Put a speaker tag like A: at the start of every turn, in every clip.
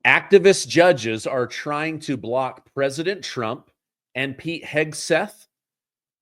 A: Activist judges are trying to block President Trump and Pete Hegseth.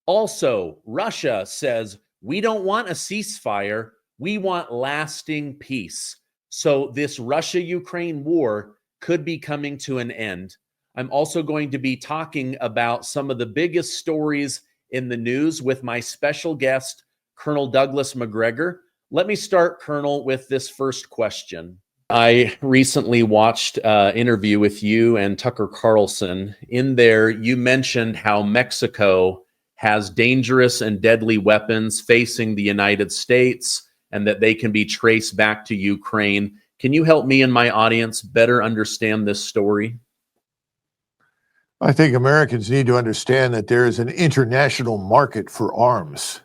A: Also, Russia says, we don't want a ceasefire. We want lasting peace. So this Russia-Ukraine war could be coming to an end. I'm also going to be talking about some of the biggest stories in the news with my special guest, Colonel Douglas Macgregor. Let me start, Colonel, with this first question. I recently watched an interview with you and Tucker Carlson. In there, you mentioned how Mexico has dangerous and deadly weapons facing the United States and that they can be traced back to Ukraine. Can you help me and my audience better understand this story?
B: I think Americans need to understand that there is an international market for arms.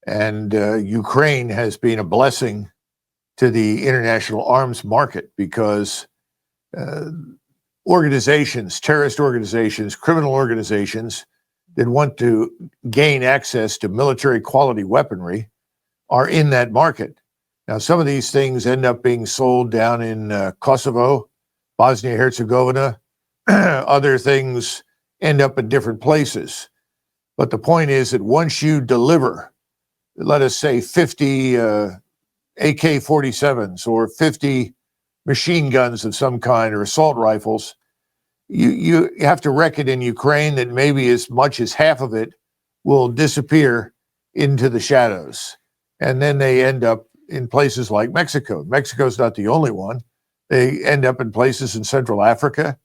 B: And Ukraine has been a blessing to the international arms market because organizations, terrorist organizations, criminal organizations that want to gain access to military quality weaponry are in that market. Now, some of these things end up being sold down in Kosovo, Bosnia-Herzegovina. Other things end up in different places. But the point is that once you deliver, let us say 50 AK-47s or 50 machine guns of some kind or assault rifles, you have to reckon in Ukraine that maybe as much as half of it will disappear into the shadows. And then they end up in places like Mexico. Mexico's not the only one. They end up in places in Central Africa,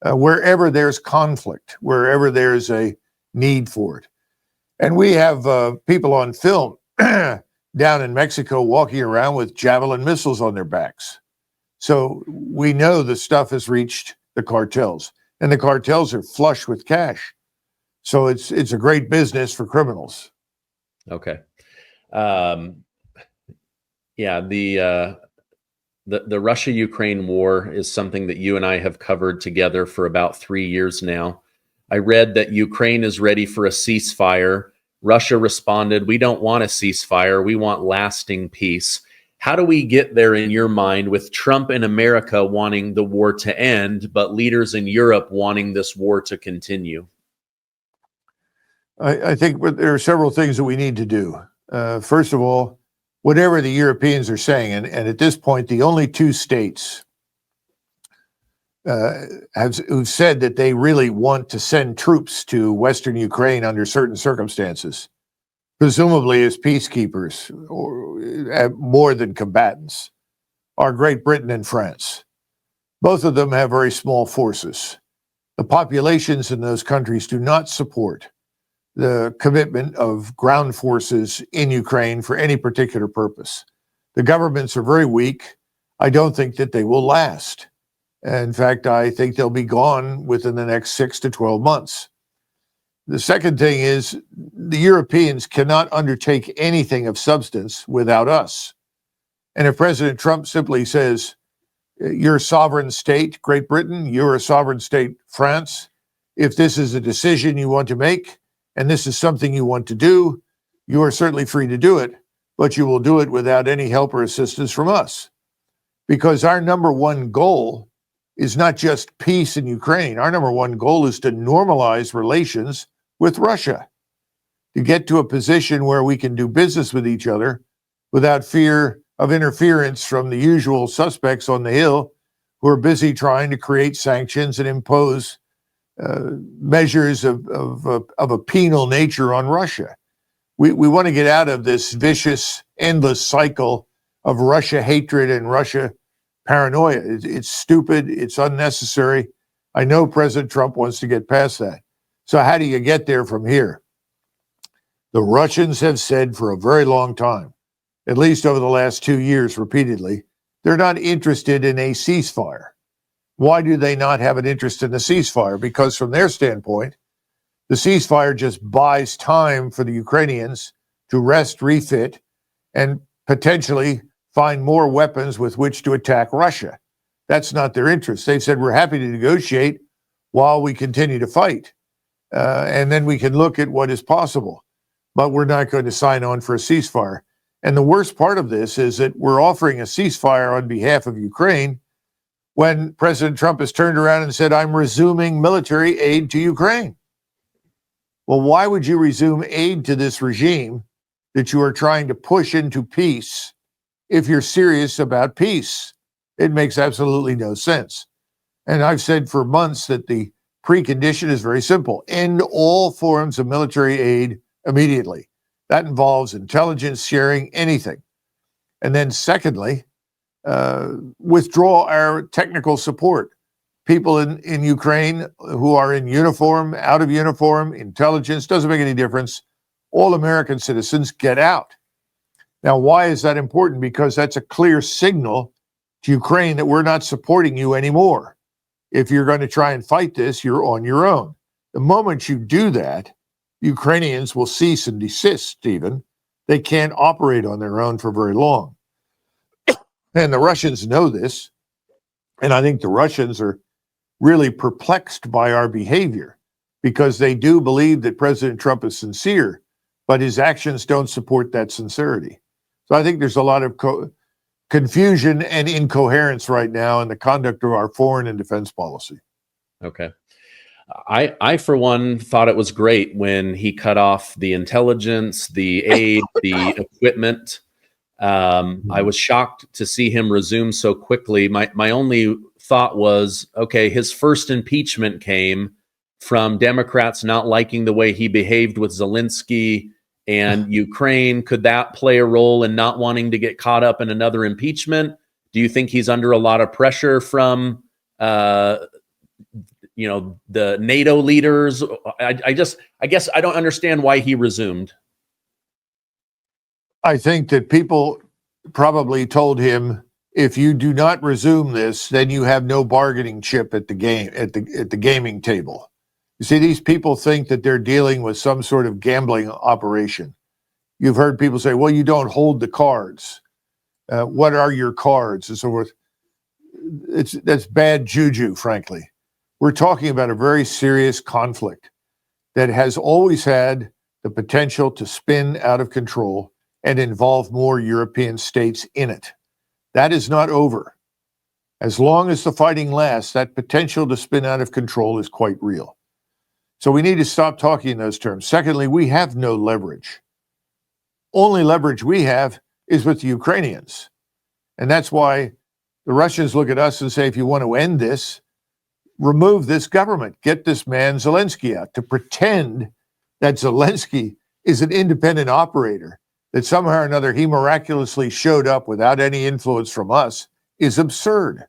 B: wherever there's conflict, wherever there's a need for it. And we have people on film down in Mexico walking around with Javelin missiles on their backs. So we know the stuff has reached the cartels, and the cartels are flush with cash. So it's a great business for criminals.
A: Okay. Yeah, the Russia-Ukraine war is something that you and I have covered together for about 3 years now. I read that Ukraine is ready for a ceasefire. Russia responded, we don't want a ceasefire. We want lasting peace. How do we get there in your mind with Trump in America wanting the war to end, but leaders in Europe wanting this war to continue?
B: I think there are several things that we need to do. First of all, whatever the Europeans are saying, and at this point, the only two states who've said that they really want to send troops to Western Ukraine under certain circumstances, presumably as peacekeepers or more than combatants, are Great Britain and France. Both of them have very small forces. The populations in those countries do not support the commitment of ground forces in Ukraine for any particular purpose. The governments are very weak. I don't think that they will last. In fact, I think they'll be gone within the next 6 to 12 months. The second thing is the Europeans cannot undertake anything of substance without us. And if President Trump simply says, you're a sovereign state, Great Britain, you're a sovereign state, France, if this is a decision you want to make, and this is something you want to do, you are certainly free to do it, but you will do it without any help or assistance from us. Because our number one goal is not just peace in Ukraine. Our number one goal is to normalize relations with Russia, to get to a position where we can do business with each other without fear of interference from the usual suspects on the Hill who are busy trying to create sanctions and impose measures of a penal nature on Russia. We want to get out of this vicious, endless cycle of Russia hatred and Russia paranoia. It's stupid. It's unnecessary. I know President Trump wants to get past that. So how do you get there from here? The Russians have said for a very long time, at least over the last 2 years repeatedly, they're not interested in a ceasefire. Why do they not have an interest in a ceasefire? Because from their standpoint, the ceasefire just buys time for the Ukrainians to rest, refit, and potentially find more weapons with which to attack Russia. That's not their interest. They've said, we're happy to negotiate while we continue to fight. And then we can look at what is possible. But we're not going to sign on for a ceasefire. And the worst part of this is that we're offering a ceasefire on behalf of Ukraine when President Trump has turned around and said, I'm resuming military aid to Ukraine. Well, why would you resume aid to this regime that you are trying to push into peace if you're serious about peace? It makes absolutely no sense. And I've said for months that the precondition is very simple. End all forms of military aid immediately. That involves intelligence sharing, anything. And then secondly, withdraw our technical support. People in Ukraine who are in uniform, out of uniform, intelligence, doesn't make any difference. All American citizens get out. Now, why is that important? Because that's a clear signal to Ukraine that we're not supporting you anymore. If you're going to try and fight this, you're on your own. The moment you do that, Ukrainians will cease and desist, Stephen. They can't operate on their own for very long. And the Russians know this. And I think the Russians are really perplexed by our behavior because they do believe that President Trump is sincere, but his actions don't support that sincerity. So I think there's a lot of confusion and incoherence right now in the conduct of our foreign and defense policy.
A: Okay. I, for one, thought it was great when he cut off the intelligence, the aid, the equipment. I was shocked to see him resume so quickly. My only thought was, okay, his first impeachment came from Democrats not liking the way he behaved with Zelensky and Ukraine. Could that play a role in not wanting to get caught up in another impeachment? Do you think he's under a lot of pressure from, the NATO leaders? I guess I don't understand why he resumed.
B: I think that people probably told him, if you do not resume this, then you have no bargaining chip at the game, at the gaming table. You see, these people think that they're dealing with some sort of gambling operation. You've heard people say, well, you don't hold the cards. What are your cards? And so forth. That's bad juju, frankly. We're talking about a very serious conflict that has always had the potential to spin out of control and involve more European states in it. That is not over. As long as the fighting lasts, that potential to spin out of control is quite real. So we need to stop talking in those terms. Secondly, we have no leverage. Only leverage we have is with the Ukrainians. And that's why the Russians look at us and say, if you want to end this, remove this government, get this man Zelensky out. To pretend that Zelensky is an independent operator, that somehow or another he miraculously showed up without any influence from us, is absurd.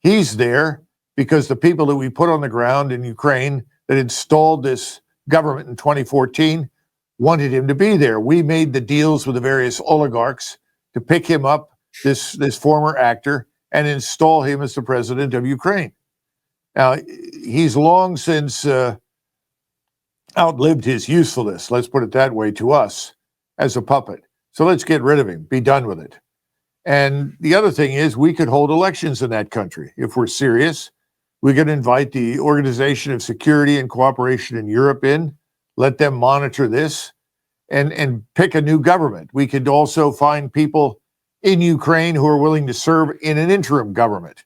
B: He's there because the people that we put on the ground in Ukraine that installed this government in 2014 wanted him to be there. We made the deals with the various oligarchs to pick him up, this former actor, and install him as the president of Ukraine. Now, he's long since outlived his usefulness, let's put it that way, to us as a puppet. So let's get rid of him, be done with it. And the other thing is, we could hold elections in that country. If we're serious, we could invite the Organization of Security and Cooperation in Europe in, let them monitor this, and pick a new government. We could also find people in Ukraine who are willing to serve in an interim government,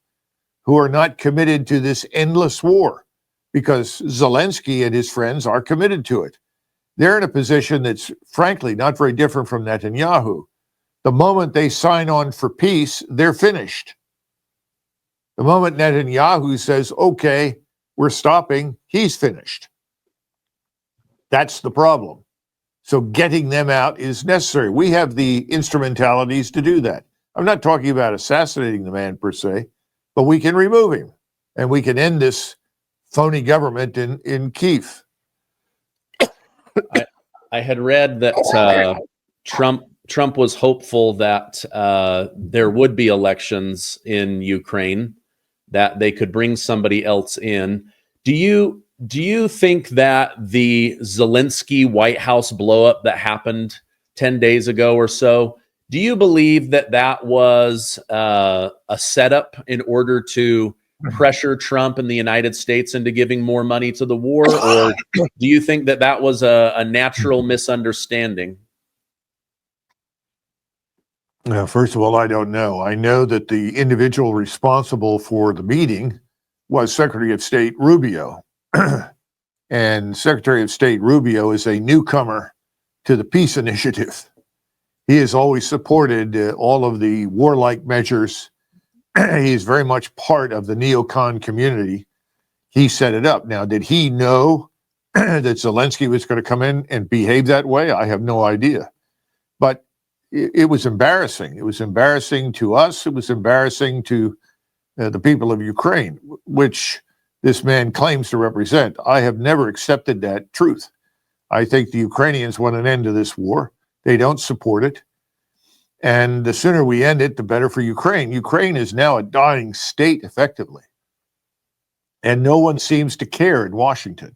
B: who are not committed to this endless war, because Zelensky and his friends are committed to it. They're in a position that's frankly not very different from Netanyahu. The moment they sign on for peace, they're finished. The moment Netanyahu says, okay, we're stopping, he's finished. That's the problem. So getting them out is necessary. We have the instrumentalities to do that. I'm not talking about assassinating the man per se, but we can remove him and we can end this phony government in Kyiv.
A: I had read that Trump was hopeful that there would be elections in Ukraine, that they could bring somebody else in. Do you think that the Zelensky White House blowup that happened 10 days ago or so, do you believe that that was a setup in order to pressure Trump and the United States into giving more money to the war? Or do you think that that was a natural misunderstanding?
B: First of all, I don't know. I know that the individual responsible for the meeting was Secretary of State Rubio. And Secretary of State Rubio is a newcomer to the peace initiative. He has always supported all of the warlike measures. He is very much part of the neocon community. He set it up. Now, did he know that Zelensky was going to come in and behave that way? I have no idea. But it was embarrassing. It was embarrassing to us. It was embarrassing to the people of Ukraine, which this man claims to represent. I have never accepted that truth. I think the Ukrainians want an end to this war. They don't support it. And the sooner we end it, the better for Ukraine. Ukraine is now a dying state, effectively. And no one seems to care in Washington.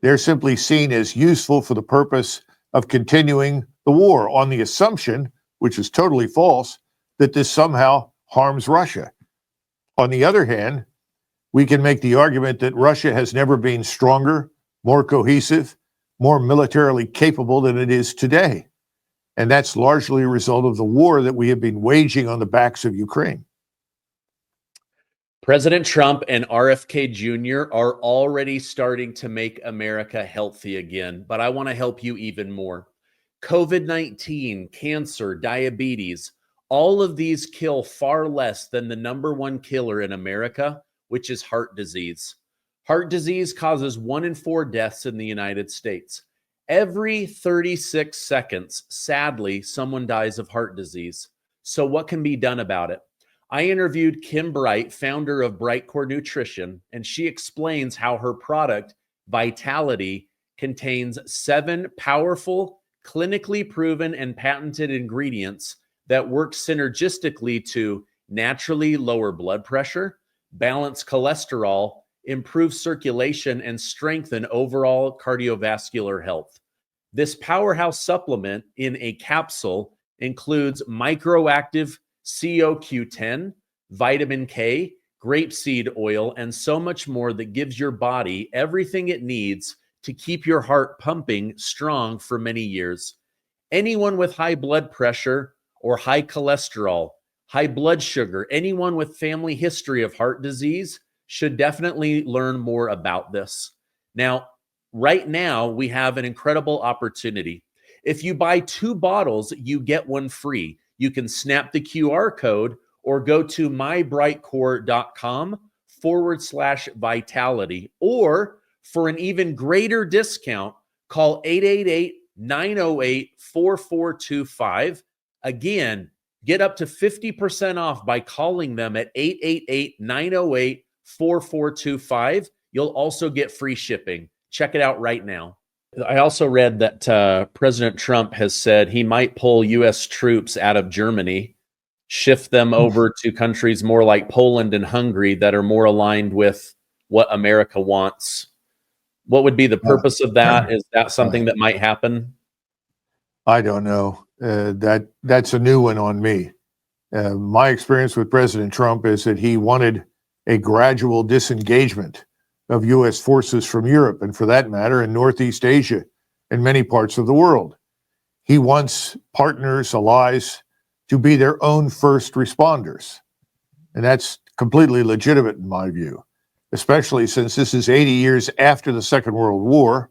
B: They're simply seen as useful for the purpose of continuing the war on the assumption, which is totally false, that this somehow harms Russia. On the other hand, we can make the argument that Russia has never been stronger, more cohesive, more militarily capable than it is today. And that's largely a result of the war that we have been waging on the backs of Ukraine.
A: President Trump and RFK Jr. are already starting to make America healthy again, but I want to help you even more. COVID-19, cancer, diabetes, all of these kill far less than the number one killer in America, which is heart disease. Heart disease causes 1 in 4 deaths in the United States. Every 36 seconds, sadly, someone dies of heart disease. So what can be done about it? I interviewed Kim Bright, founder of Bright Core Nutrition, and she explains how her product, Vitality, contains 7 powerful, clinically proven and patented ingredients that work synergistically to naturally lower blood pressure, balance cholesterol, improve circulation, and strengthen overall cardiovascular health. This powerhouse supplement in a capsule includes microactive CoQ10, vitamin K, grapeseed oil, and so much more that gives your body everything it needs to keep your heart pumping strong for many years. Anyone with high blood pressure or high cholesterol, high blood sugar, anyone with family history of heart disease should definitely learn more about this. Now, right now, we have an incredible opportunity. If you buy 2 bottles, you get 1 free. You can snap the QR code or go to mybrightcore.com/vitality. Or for an even greater discount, call 888-908-4425. Again, get up to 50% off by calling them at 888-908-4425. You'll also get free shipping. Check it out right now. I also read that President Trump has said he might pull U.S. troops out of Germany, shift them over to countries more like Poland and Hungary that are more aligned with what America wants. What would be the purpose of that? Is that something that might happen?
B: I don't know. That's a new one on me. My experience with President Trump is that he wanted a gradual disengagement of U.S. forces from Europe, and for that matter, in Northeast Asia and many parts of the world. He wants partners, allies, to be their own first responders. And that's completely legitimate in my view, especially since this is 80 years after the Second World War,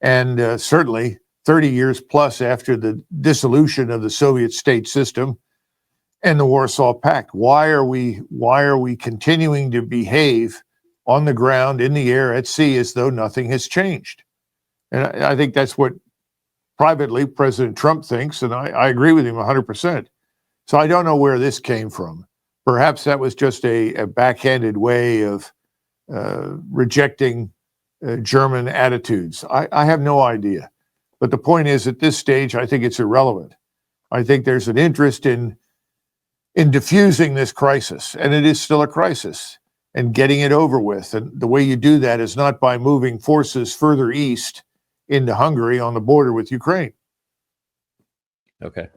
B: and certainly 30 years plus after the dissolution of the Soviet state system and the Warsaw Pact. Why are we continuing to behave on the ground, in the air, at sea, as though nothing has changed? And I think that's what privately President Trump thinks, and I agree with him 100%. So I don't know where this came from. Perhaps that was just a backhanded way of rejecting German attitudes. I have no idea. But the point is, at this stage, I think it's irrelevant. I think there's an interest in diffusing this crisis, and it is still a crisis, and getting it over with. And the way you do that is not by moving forces further east into Hungary on the border with Ukraine.
A: Okay.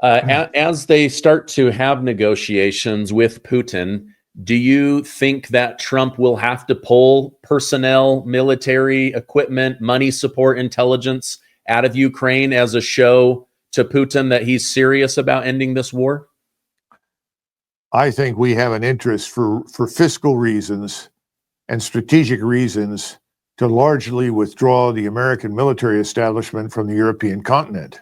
A: As they start to have negotiations with Putin, do you think that Trump will have to pull personnel, military equipment, money support, intelligence out of Ukraine as a show to Putin that he's serious about ending this war?
B: I think we have an interest for fiscal reasons and strategic reasons to largely withdraw the American military establishment from the European continent.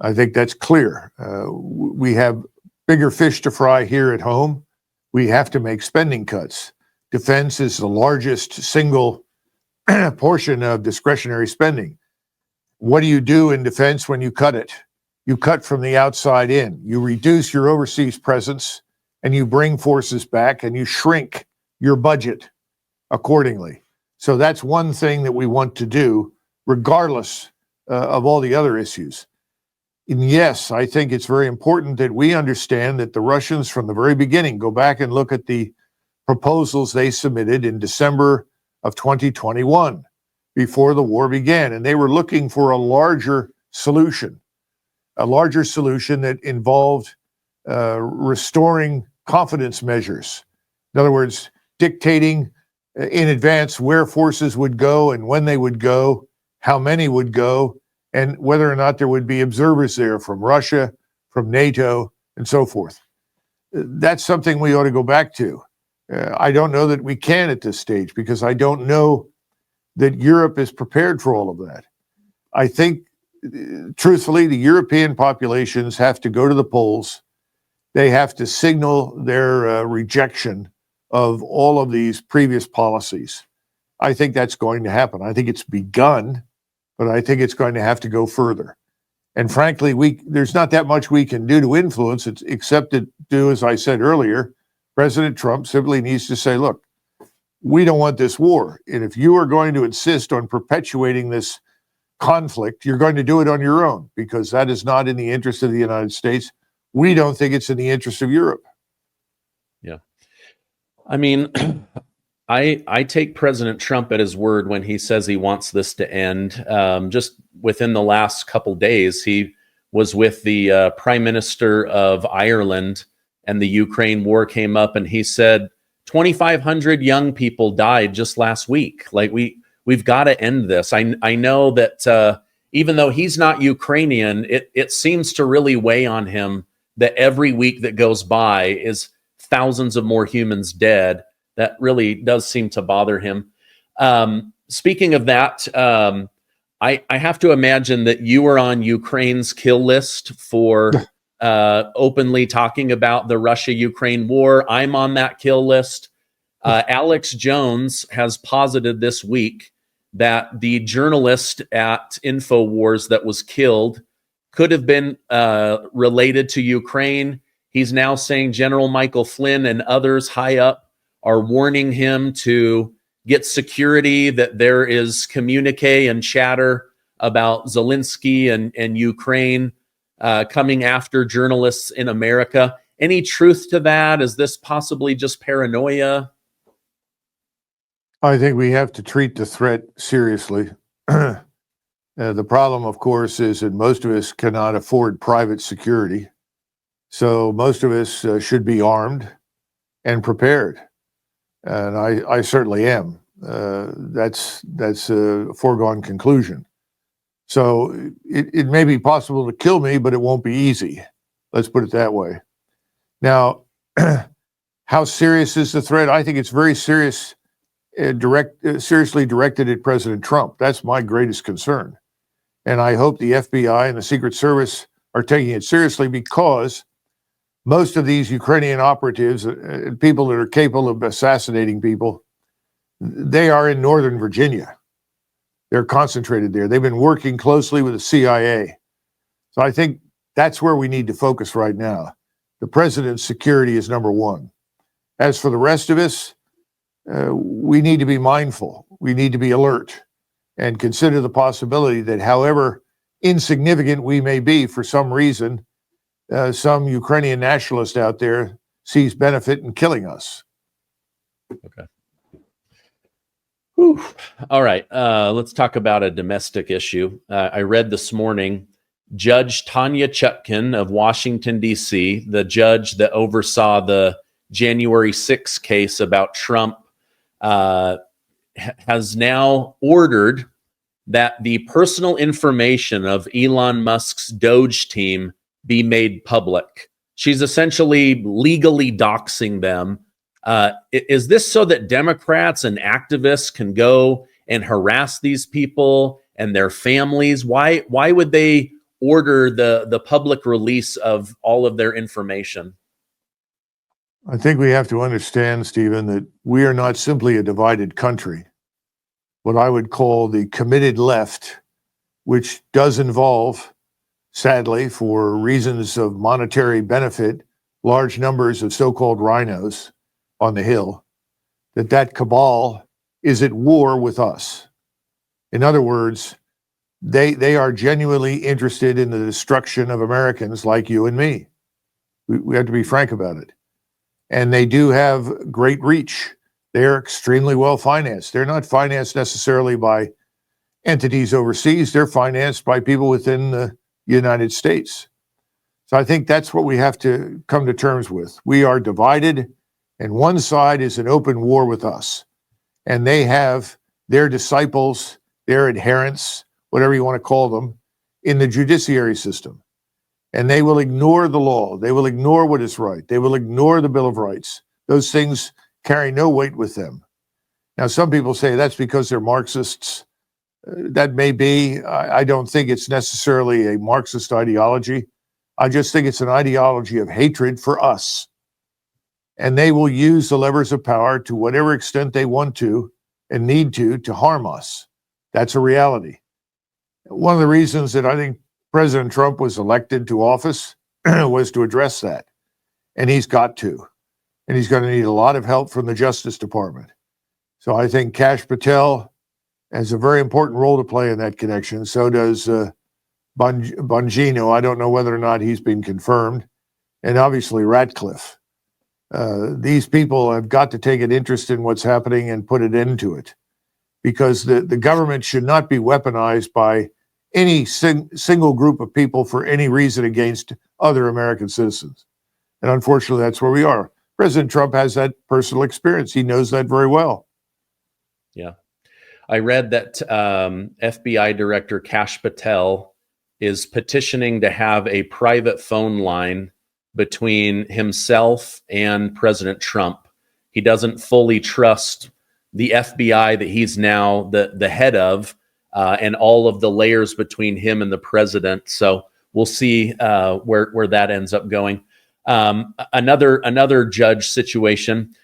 B: I think that's clear. We have bigger fish to fry here at home. We have to make spending cuts. Defense is the largest single portion of discretionary spending. What do you do in defense when you cut it? You cut from the outside in. You reduce your overseas presence and you bring forces back and you shrink your budget accordingly. So that's one thing that we want to do, regardless of all the other issues. And yes, I think it's very important that we understand that the Russians, from the very beginning, go back and look at the proposals they submitted in December of 2021, before the war began. And they were looking for a larger solution that involved restoring confidence measures. In other words, dictating in advance where forces would go and when they would go, how many would go, and whether or not there would be observers there from Russia, from NATO, and so forth. That's something we ought to go back to. I don't know that we can at this stage, because I don't know that Europe is prepared for all of that. I think, truthfully, the European populations have to go to the polls. They have to signal their rejection of all of these previous policies. I think that's going to happen. I think it's begun, but I think it's going to have to go further. And frankly, there's not that much we can do to influence it, except to do, as I said earlier, President Trump simply needs to say, look, we don't want this war. And if you are going to insist on perpetuating this conflict, you're going to do it on your own, because that is not in the interest of the United States. We don't think it's in the interest of Europe.
A: Yeah. I mean, I take President Trump at his word when he says he wants this to end. Just within the last couple days, he was with the Prime Minister of Ireland, and the Ukraine war came up, and he said 2,500 young people died just last week. Like, we've got to end this. I know that even though he's not Ukrainian, it seems to really weigh on him that every week that goes by is thousands of more humans dead. That really does seem to bother him. Speaking of that, I have to imagine that you were on Ukraine's kill list for openly talking about the Russia-Ukraine war. I'm on that kill list. Alex Jones has posited this week that the journalist at InfoWars that was killed could have been related to Ukraine. He's now saying General Michael Flynn and others high up are warning him to get security, that there is communique and chatter about Zelensky and Ukraine coming after journalists in America. Any truth to that? Is this possibly just paranoia?
B: I think we have to treat the threat seriously. The problem, of course, is that most of us cannot afford private security. So most of us should be armed and prepared. And I certainly am. That's a foregone conclusion. So it may be possible to kill me, but it won't be easy. Let's put it that way. Now, how serious is the threat? I think it's very serious, seriously directed at President Trump. That's my greatest concern. And I hope the FBI and the Secret Service are taking it seriously, because most of these Ukrainian operatives, people that are capable of assassinating people, they are in Northern Virginia. They're concentrated there. They've been working closely with the CIA. So I think that's where we need to focus right now. The president's security is number one. As for the rest of us, we need to be mindful. We need to be alert and consider the possibility that, however insignificant we may be for some reason, some Ukrainian nationalist out there sees benefit in killing us.
A: Okay. Whew. All right. Let's talk about a domestic issue. I read this morning, Judge Tanya Chutkin of Washington, DC, the judge that oversaw the January 6th case about Trump, has now ordered that the personal information of Elon Musk's DOGE team be made public. She's essentially legally doxing them. Is this so that Democrats and activists can go and harass these people and their families? Why would they order the public release of all of their information?
B: I think we have to understand, Stephen, that we are not simply a divided country. What I would call the committed left, which does involve, sadly, for reasons of monetary benefit, large numbers of so-called rhinos on the Hill, that cabal is at war with us. In other words, they are genuinely interested in the destruction of Americans like you and me. We have to be frank about it. And they do have great reach. They're extremely well financed. They're not financed necessarily by entities overseas. They're financed by people within the United States. So I think that's what we have to come to terms with. We are divided, and one side is in open war with us. And they have their disciples, their adherents, whatever you want to call them, in the judiciary system. And they will ignore the law. They will ignore what is right. They will ignore the Bill of Rights. Those things carry no weight with them. Now, some people say that's because they're Marxists. That may be. I don't think it's necessarily a Marxist ideology. I just think it's an ideology of hatred for us. And they will use the levers of power to whatever extent they want to and need to harm us. That's a reality. One of the reasons that I think President Trump was elected to office was to address that. And he's got to. And he's going to need a lot of help from the Justice Department. So I think Kash Patel has a very important role to play in that connection. So does Bongino. I don't know whether or not he's been confirmed. And obviously Ratcliffe. These people have got to take an interest in what's happening and put an end to it. Because the government should not be weaponized by any single group of people for any reason against other American citizens. And unfortunately, that's where we are. President Trump has that personal experience. He knows that very well.
A: Yeah. I read that FBI Director Kash Patel is petitioning to have a private phone line between himself and President Trump. He doesn't fully trust the FBI that he's now the head of, and all of the layers between him and the president. So we'll see where that ends up going. Another judge situation.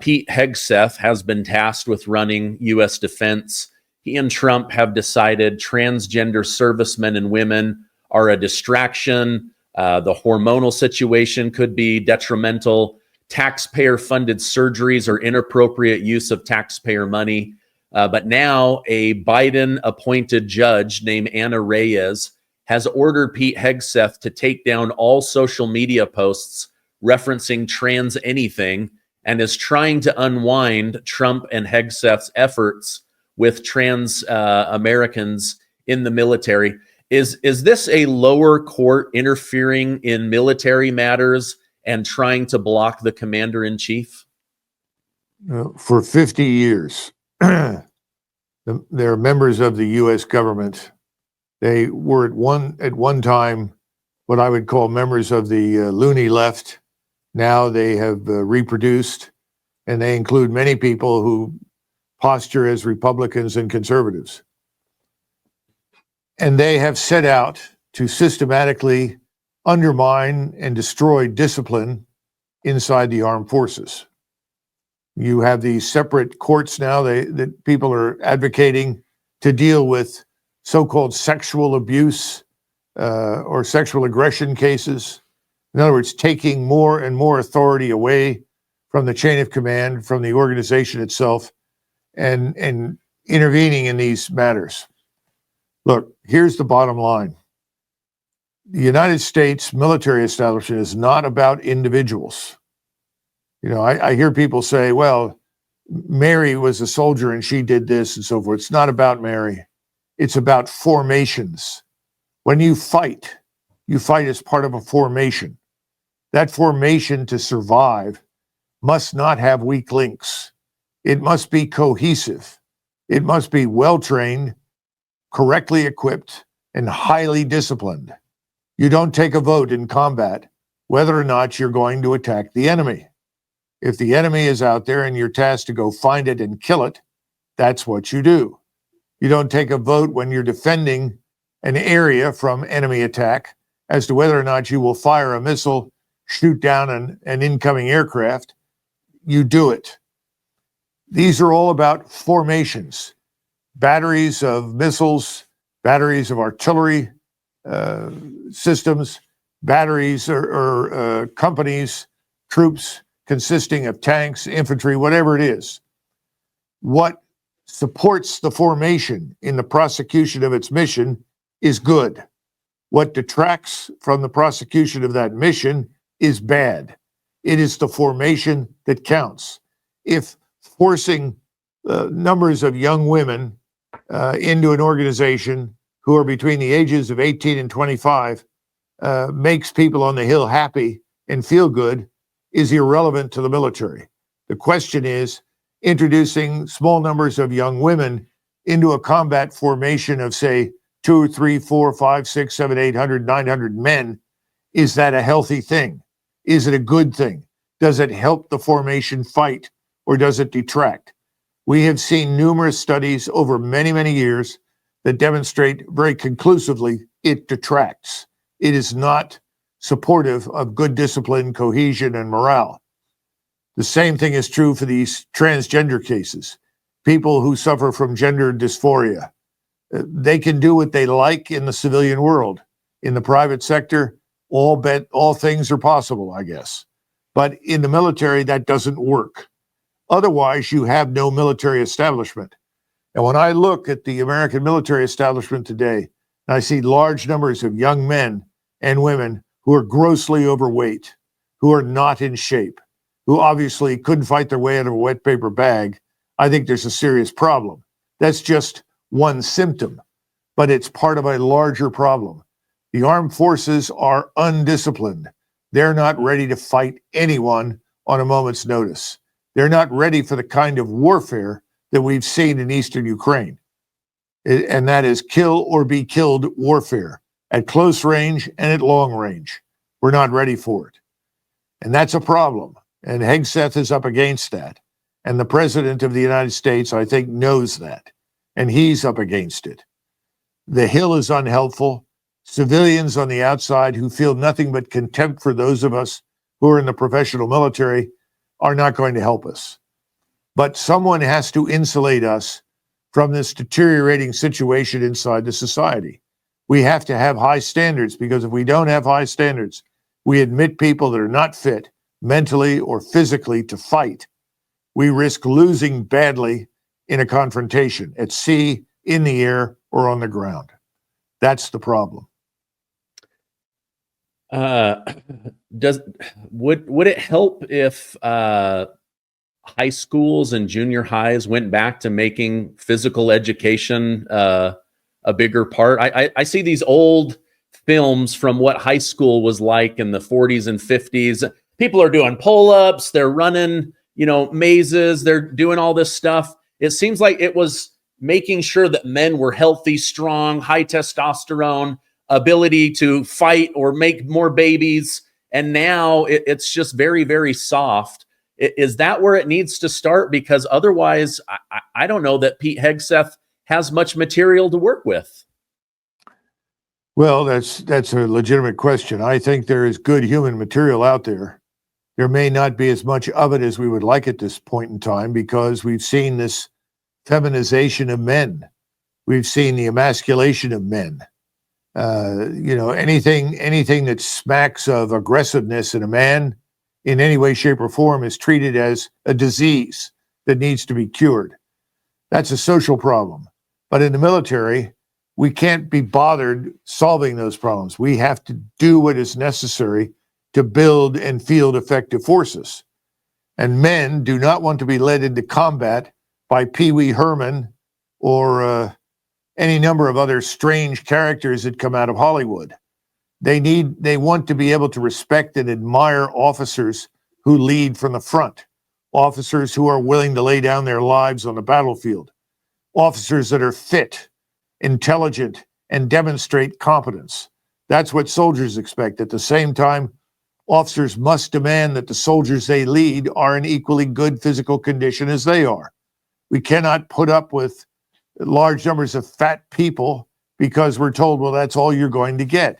A: Pete Hegseth has been tasked with running U.S. defense. He and Trump have decided transgender servicemen and women are a distraction. The hormonal situation could be detrimental. Taxpayer-funded surgeries are inappropriate use of taxpayer money. But now a Biden-appointed judge named Anna Reyes has ordered Pete Hegseth to take down all social media posts referencing trans anything and is trying to unwind Trump and Hegseth's efforts with trans Americans in the military. Is this a lower court interfering in military matters and trying to block the commander-in-chief?
B: For 50 years, they're members of the U.S. government. They were at one time what I would call members of the loony left. Now they have reproduced, and they include many people who posture as Republicans and conservatives. And they have set out to systematically undermine and destroy discipline inside the armed forces. You have these separate courts now that people are advocating to deal with so-called sexual abuse or sexual aggression cases. In other words, taking more and more authority away from the chain of command, from the organization itself, and intervening in these matters. Look, here's the bottom line. The United States military establishment is not about individuals. You know, I hear people say, well, Mary was a soldier and she did this and so forth. It's not about Mary. It's about formations. When you fight as part of a formation. That formation to survive must not have weak links. It must be cohesive. It must be well-trained, correctly equipped, and highly disciplined. You don't take a vote in combat whether or not you're going to attack the enemy. If the enemy is out there and you're tasked to go find it and kill it, that's what you do. You don't take a vote when you're defending an area from enemy attack as to whether or not you will fire a missile, shoot down an incoming aircraft. You do it. These are all about formations, batteries of missiles, batteries of artillery systems, batteries or companies, troops consisting of tanks, infantry, whatever it is. What supports the formation in the prosecution of its mission is good. What detracts from the prosecution of that mission is bad. It is the formation that counts. If forcing numbers of young women into an organization who are between the ages of 18 and 25 makes people on the Hill happy and feel good is irrelevant to the military. The question is introducing small numbers of young women into a combat formation of, say, 2, 3, 4, 5, 6, 7, 800, 900 men. Is that a healthy thing? Is it a good thing? Does it help the formation fight or does it detract? We have seen numerous studies over many, many years that demonstrate very conclusively it detracts. It is not supportive of good discipline, cohesion, and morale. The same thing is true for these transgender cases. People who suffer from gender dysphoria. They can do what they like in the civilian world. In the private sector, all things are possible, I guess. But in the military, that doesn't work. Otherwise, you have no military establishment. And when I look at the American military establishment today, I see large numbers of young men and women who are grossly overweight, who are not in shape, who obviously couldn't fight their way out of a wet paper bag. I think there's a serious problem. That's just one symptom, but it's part of a larger problem. The armed forces are undisciplined. They're not ready to fight anyone on a moment's notice. They're not ready for the kind of warfare that we've seen in eastern Ukraine. And that is kill or be killed warfare at close range and at long range. We're not ready for it. And that's a problem. And Hegseth is up against that. And the president of the United States, I think, knows that. And he's up against it. The Hill is unhelpful. Civilians on the outside who feel nothing but contempt for those of us who are in the professional military are not going to help us. But someone has to insulate us from this deteriorating situation inside the society. We have to have high standards, because if we don't have high standards, we admit people that are not fit mentally or physically to fight. We risk losing badly in a confrontation at sea, in the air, or on the ground. That's the problem.
A: Would it help if high schools and junior highs went back to making physical education a bigger part? I see these old films from what high school was like in the 40s and 50s. People are doing pull-ups, they're running, mazes, they're doing all this stuff. It seems like it was making sure that men were healthy, strong, high testosterone, ability to fight or make more babies. And now it's just very, very soft. Is that where it needs to start? Because otherwise, I don't know that Pete Hegseth has much material to work with.
B: Well, that's a legitimate question. I think there is good human material out there. There may not be as much of it as we would like at this point in time, because we've seen this feminization of men. We've seen the emasculation of men. Anything that smacks of aggressiveness in a man in any way, shape, or form is treated as a disease that needs to be cured. That's a social problem. But in the military, we can't be bothered solving those problems. We have to do what is necessary to build and field effective forces. And men do not want to be led into combat by Pee Wee Herman or any number of other strange characters that come out of Hollywood. They want to be able to respect and admire officers who lead from the front, officers who are willing to lay down their lives on the battlefield, officers that are fit intelligent, and demonstrate competence. That's what soldiers expect. At the same time, officers must demand that the soldiers they lead are in equally good physical condition as they are. We cannot put up with large numbers of fat people because we're told, well, that's all you're going to get.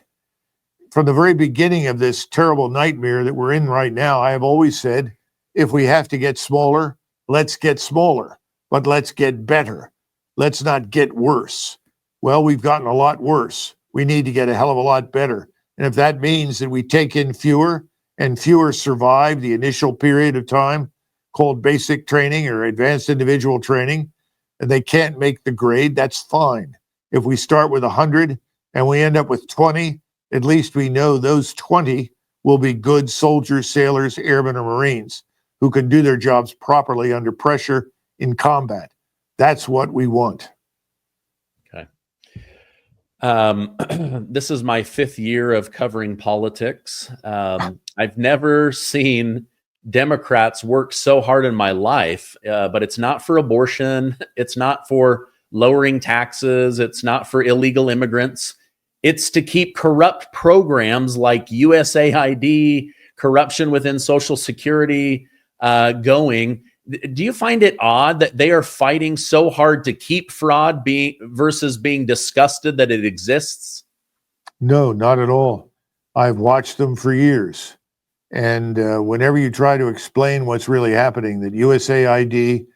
B: From the very beginning of this terrible nightmare that we're in right now, I have always said, if we have to get smaller, let's get smaller, but let's get better. Let's not get worse. Well, we've gotten a lot worse. We need to get a hell of a lot better. And if that means that we take in fewer and fewer survive the initial period of time called basic training or advanced individual training, and they can't make the grade, that's fine. If we start with 100 and we end up with 20, at least we know those 20 will be good soldiers, sailors, airmen, or Marines who can do their jobs properly under pressure in combat. That's what we want.
A: Okay. This is my 5th year of covering politics. I've never seen Democrats work so hard in my life, but it's not for abortion. It's not for lowering taxes. It's not for illegal immigrants. It's to keep corrupt programs like USAID, corruption within Social Security going. Do you find it odd that they are fighting so hard to keep fraud versus being disgusted that it exists?
B: No, not at all. I've watched them for years. And whenever you try to explain what's really happening, that USAID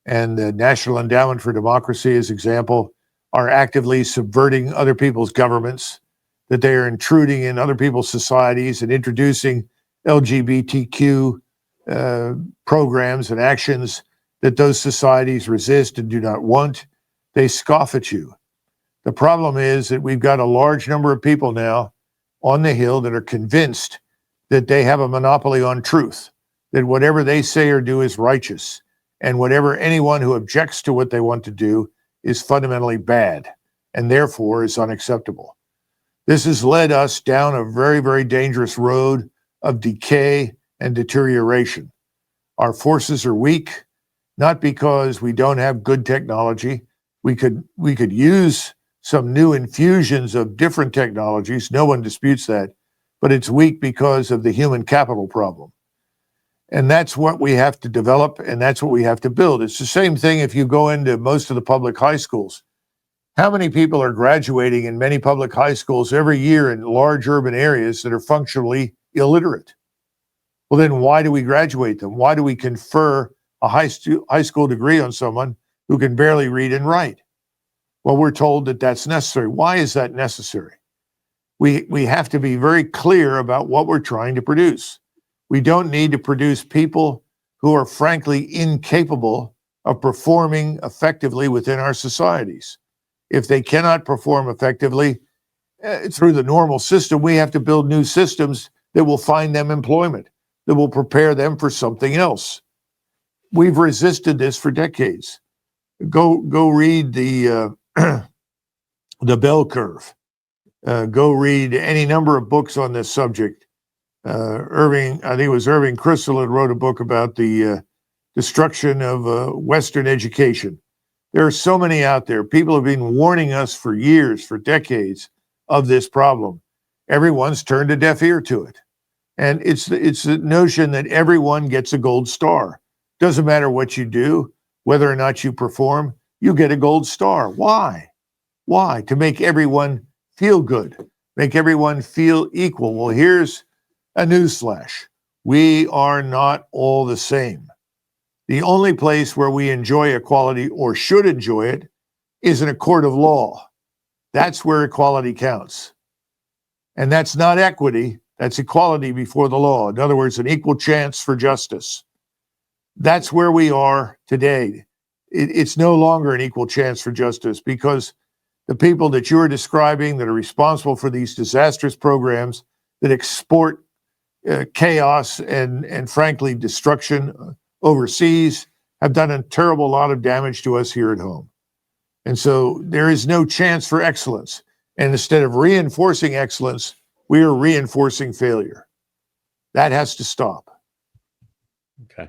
B: and the National Endowment for Democracy, as example, are actively subverting other people's governments, that they are intruding in other people's societies and introducing LGBTQ programs and actions that those societies resist and do not want, they scoff at you. The problem is that we've got a large number of people now on the Hill that are convinced that they have a monopoly on truth, that whatever they say or do is righteous, and whatever anyone who objects to what they want to do is fundamentally bad, and therefore is unacceptable. This has led us down a very, very dangerous road of decay and deterioration. Our forces are weak, not because we don't have good technology. We could use some new infusions of different technologies. No one disputes that, but it's weak because of the human capital problem. And that's what we have to develop, and that's what we have to build. It's the same thing if you go into most of the public high schools. How many people are graduating in many public high schools every year in large urban areas that are functionally illiterate? Well, then why do we graduate them? Why do we confer a high school degree on someone who can barely read and write? Well, we're told that that's necessary. Why is that necessary? We have to be very clear about what we're trying to produce. We don't need to produce people who are frankly incapable of performing effectively within our societies. If they cannot perform effectively through the normal system, we have to build new systems that will find them employment, that will prepare them for something else. We've resisted this for decades. Go read the bell curve. Go read any number of books on this subject. I think it was Irving Kristol that wrote a book about the destruction of Western education. There are so many out there. People have been warning us for years, for decades, of this problem. Everyone's turned a deaf ear to it. And it's the notion that everyone gets a gold star. Doesn't matter what you do, whether or not you perform, you get a gold star. Why? Why? To make everyone feel good, make everyone feel equal. Well, here's a newsflash. We are not all the same. The only place where we enjoy equality, or should enjoy it, is in a court of law. That's where equality counts. And that's not equity, that's equality before the law. In other words, an equal chance for justice. That's where we are today. It's no longer an equal chance for justice, because the people that you're describing that are responsible for these disastrous programs that export chaos and frankly destruction overseas have done a terrible lot of damage to us here at home. And so there is no chance for excellence. And instead of reinforcing excellence, we are reinforcing failure. That has to stop.
A: Okay.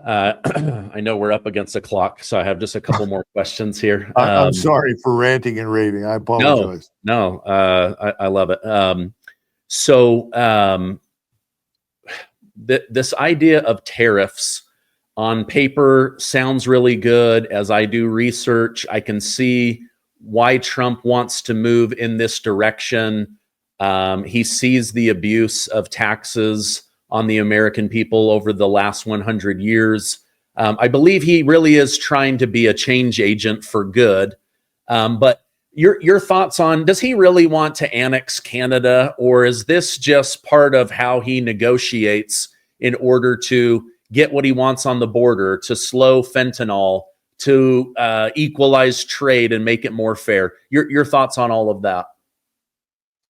A: I know we're up against the clock, so I have just a couple more questions here.
B: I'm sorry for ranting and raving. I apologize.
A: No, I love it. So this idea of tariffs on paper sounds really good. As I do research, I can see why Trump wants to move in this direction. He sees the abuse of taxes on the American people over the last 100 years. I believe he really is trying to be a change agent for good. But your thoughts on, does he really want to annex Canada, or is this just part of how he negotiates in order to get what he wants on the border, to slow fentanyl, to equalize trade and make it more fair? Your thoughts on all of that?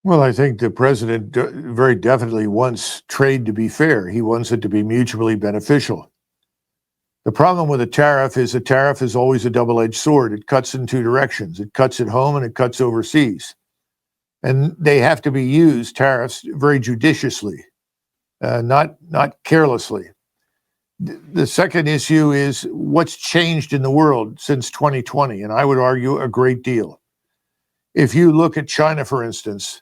B: Well, I think the president very definitely wants trade to be fair. He wants it to be mutually beneficial. The problem with a tariff is always a double-edged sword. It cuts in two directions. It cuts at home and it cuts overseas. And they have to be used, tariffs, very judiciously, not carelessly. The second issue is what's changed in the world since 2020, and I would argue a great deal. If you look at China, for instance,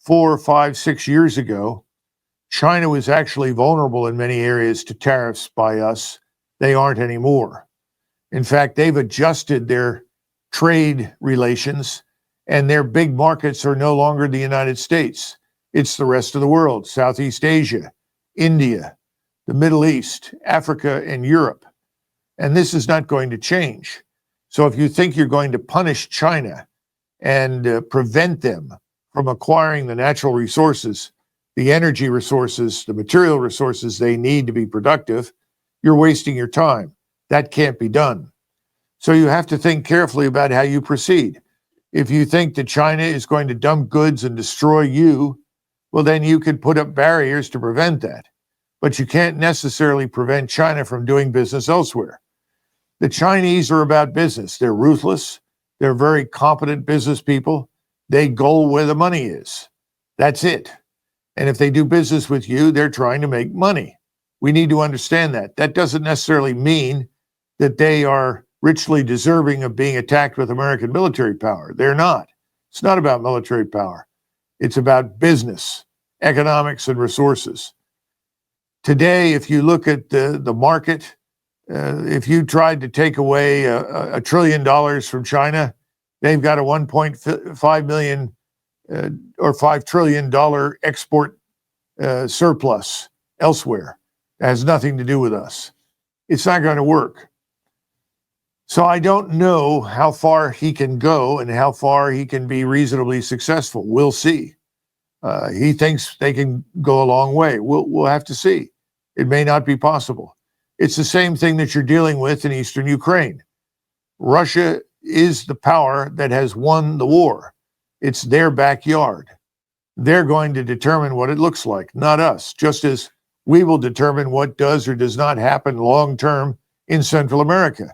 B: 4, 5, 6 years ago, China was actually vulnerable in many areas to tariffs by us. They aren't anymore. In fact, they've adjusted their trade relations, and their big markets are no longer the United States. It's the rest of the world, Southeast Asia, India, the Middle East, Africa, and Europe. And this is not going to change. So if you think you're going to punish China and prevent them from acquiring the natural resources, the energy resources, the material resources they need to be productive, you're wasting your time. That can't be done. So you have to think carefully about how you proceed. If you think that China is going to dump goods and destroy you, well, then you can put up barriers to prevent that. But you can't necessarily prevent China from doing business elsewhere. The Chinese are about business. They're ruthless. They're very competent business people. They go where the money is. That's it. And if they do business with you, they're trying to make money. We need to understand that. That doesn't necessarily mean that they are richly deserving of being attacked with American military power. They're not. It's not about military power. It's about business, economics, and resources. Today, if you look at the market, if you tried to take away $1 trillion from China, they've got a $1.5 million or $5 trillion export surplus elsewhere. It has nothing to do with us. It's not going to work. So I don't know how far he can go and how far he can be reasonably successful. We'll see. He thinks they can go a long way. We'll have to see. It may not be possible. It's the same thing that you're dealing with in eastern Ukraine. Russia is the power that has won the war. It's their backyard. They're going to determine what it looks like, not us, just as we will determine what does or does not happen long term in Central America.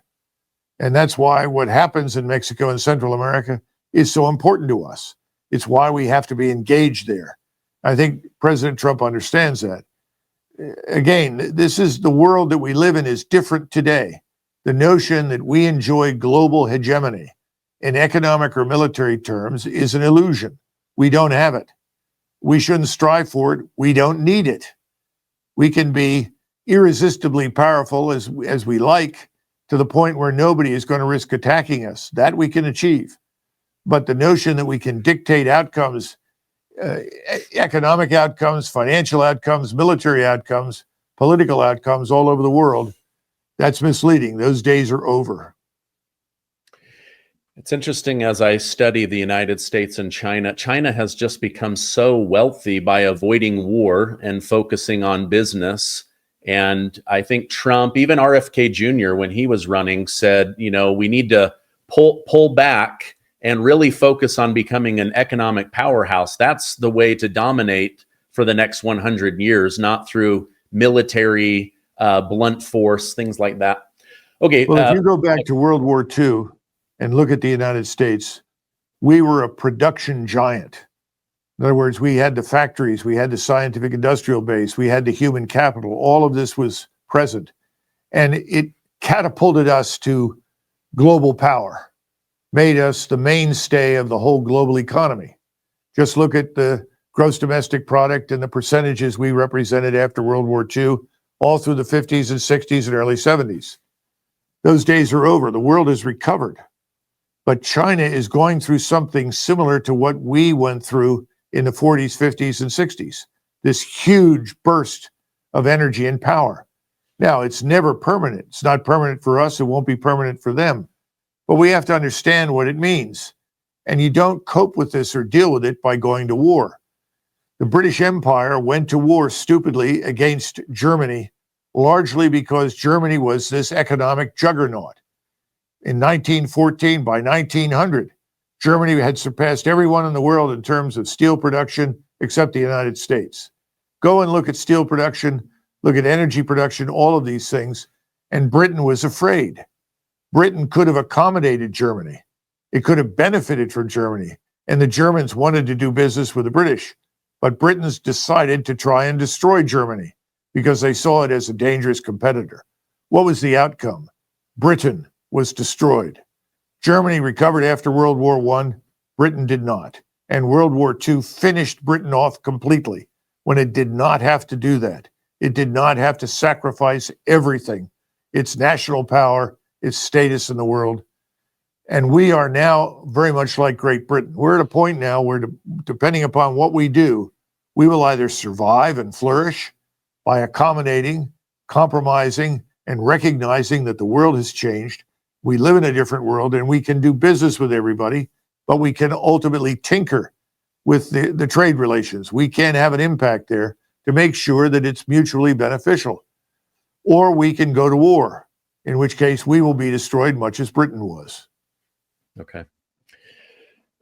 B: And that's why what happens in Mexico and Central America is so important to us. It's why we have to be engaged there. I think President Trump understands that. Again, this is the world that we live in is different today. The notion that we enjoy global hegemony in economic or military terms is an illusion. We don't have it. We shouldn't strive for it. We don't need it. We can be irresistibly powerful as we like, to the point where nobody is going to risk attacking us. That we can achieve. But the notion that we can dictate outcomes, economic outcomes, financial outcomes, military outcomes, political outcomes all over the world, that's misleading. Those days are over.
A: It's interesting, as I study the United States and China, China has just become so wealthy by avoiding war and focusing on business. And I think Trump, even RFK Jr., when he was running, said, you know, we need to pull back and really focus on becoming an economic powerhouse. That's the way to dominate for the next 100 years, not through military, blunt force, things like that. Okay.
B: Well, if you go back to World War II and look at the United States, we were a production giant. In other words, we had the factories, we had the scientific industrial base, we had the human capital. All of this was present. And it catapulted us to global power, made us the mainstay of the whole global economy. Just look at the gross domestic product and the percentages we represented after World War II, all through the 50s and 60s and early 70s. Those days are over. The world has recovered. But China is going through something similar to what we went through in the 40s, 50s, and 60s. This huge burst of energy and power. Now, it's never permanent. It's not permanent for us. It won't be permanent for them. But we have to understand what it means. And you don't cope with this or deal with it by going to war. The British Empire went to war stupidly against Germany, largely because Germany was this economic juggernaut. In 1914, by 1900, Germany had surpassed everyone in the world in terms of steel production except the United States. Go and look at steel production, look at energy production, all of these things, and Britain was afraid. Britain could have accommodated Germany. It could have benefited from Germany, and the Germans wanted to do business with the British. But Britons decided to try and destroy Germany because they saw it as a dangerous competitor. What was the outcome? Britain was destroyed. Germany recovered after World War I. Britain did not. And World War II finished Britain off completely when it did not have to do that. It did not have to sacrifice everything, its national power, its status in the world. And we are now very much like Great Britain. We're at a point now where, depending upon what we do, we will either survive and flourish by accommodating, compromising, and recognizing that the world has changed. We live in a different world and we can do business with everybody, but we can ultimately tinker with the trade relations. We can have an impact there to make sure that it's mutually beneficial. Or we can go to war, in which case we will be destroyed much as Britain was.
A: Okay.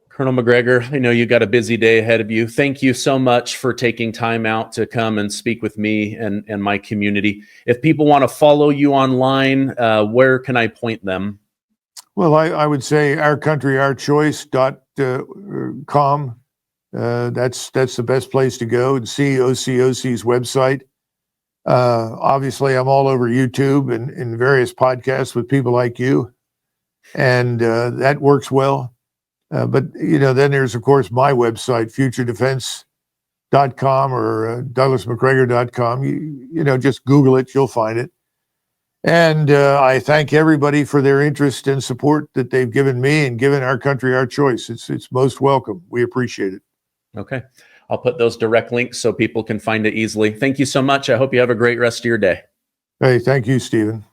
A: Colonel Macgregor, I know you got a busy day ahead of you. Thank you so much for taking time out to come and speak with me and my community. If people want to follow you online, where can I point them?
B: Well, I would say ourcountryourchoice.com. That's the best place to go and see OCOC's website. Obviously, I'm all over YouTube and in various podcasts with people like you. And that works well. But, then there's, of course, my website, futuredefense.com or douglasmacgregor.com. Just Google it. You'll find it. And I thank everybody for their interest and support that they've given me and given Our Country, Our Choice. It's most welcome. We appreciate it.
A: Okay. I'll put those direct links so people can find it easily. Thank you so much. I hope you have a great rest of your day.
B: Hey, thank you, Stephen.